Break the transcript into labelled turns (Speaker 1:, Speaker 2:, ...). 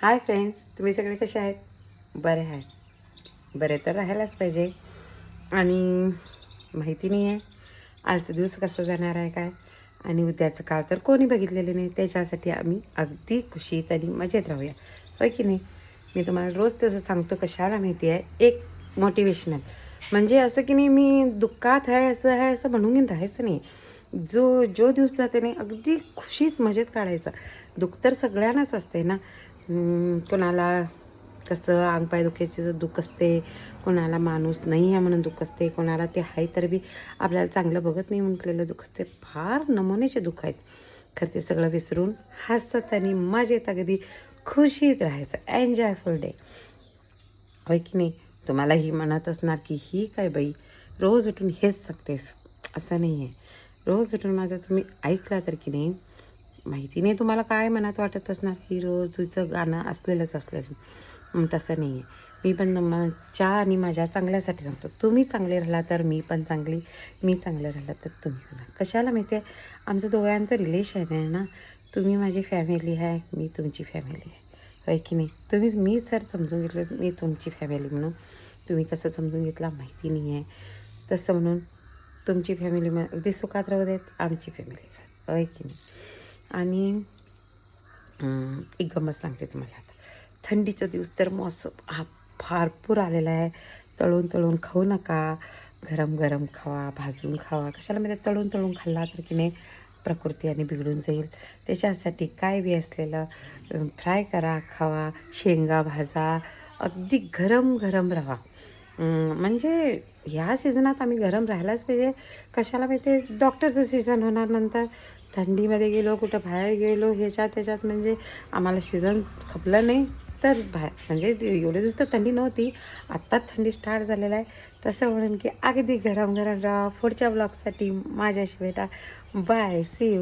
Speaker 1: Hi friends, तुम्ही सगळे कसे आहेत? बरे आहेत. बरे तर राहायलाच पाहिजे. आणि माहिती नाही आहे आजचा दिवस कसा जाणार आहे काय, आणि उद्याचं काळ तर कोणी बघितलेले नाही. त्याच्यासाठी आम्ही अगदी खुशीत आणि मजेत राहूया, होय की नाही. मी तुम्हाला रोज तसं सांगतो. कशाला माहिती आहे, एक मोटिवेशनल म्हणजे असं की नाही, मी दुःखात आहे असं म्हणून राहायचं नाही. जो दिवस जाते नाही अगदी खुशीत मजेत काढायचा. दुःख तर सगळ्यांनाच असते ना. कोणाला कसं अंगपाय दुखायचं दुःख असते, कोणाला माणूस नाही आहे म्हणून दुःख असते, कोणाला ते आहे तर बी आपल्याला चांगलं बघत नाही म्हटलेलं दुःख असते. फार नमुनेचे दुःख आहेत. खरं ते सगळं विसरून हसत आणि मजेत अगदी खुशीत राहायचं. एन्जॉयफुल डे, होय की नाही. तुम्हाला ही म्हणत असणार की ही काय बाई रोज उठून हेच सांगतेस. असं नाही आहे. रोज उठून माझं तुम्ही ऐकला तर की नाही, माहिती नाही तुम्हाला काय मनात वाटत असणार, ही रोजचं गाणं असलेलं. तसं नाही आहे. मी पण तुमच्या आणि माझ्या चांगल्यासाठी सांगतो. तुम्ही चांगले राहिला तर मी पण चांगली, मी चांगलं राहिलं तर तुम्ही पण. कशाला माहिती आहे, आमचं दोघांचं रिलेशन आहे ना. तुम्ही माझी फॅमिली आहे, मी तुमची फॅमिली आहे, होय की नाही. मी सर समजून घेतलं मी तुमची फॅमिली म्हणून. तुम्ही कसं समजून घेतला माहिती नाही आहे. तसं म्हणून तुमची फॅमिली अगदी सुखात राहू देत, आमची फॅमिली, होय की नाही. आणि एक गंमत सांगते तुम्हाला आता. थंडीचा दिवस तर मौसम हा भरपूर आलेला आहे. तळून तळून खाऊ नका, गरम गरम खावा, भाजून खावा. कशाला म्हणजे तळून तळून खाल्ला तर की नाही प्रकृती आणि बिघडून जाईल. त्याच्यासाठी काय बी असलेलं फ्राय करा, खावा. शेंगा भाजा, अगदी गरम गरम राहा. म्हणजे ह्या सीझनात आम्ही गरम राहायलाच पाहिजे. कशाला माहिती आहे, डॉक्टरचं सीझन होणार नंतर. थंडीमध्ये गेलो, कुठं बाहेर गेलो, ह्याच्यात त्याच्यात म्हणजे आम्हाला सीझन खपलं नाही तर बाहेर म्हणजे एवढे दिवस तर थंडी नव्हती, आत्ताच थंडी स्टार्ट झालेला आहे. तसं म्हणून की अगदी गरम गरम राहा. पुढच्या ब्लॉगसाठी माझ्याशी भेटा. Bye, see you.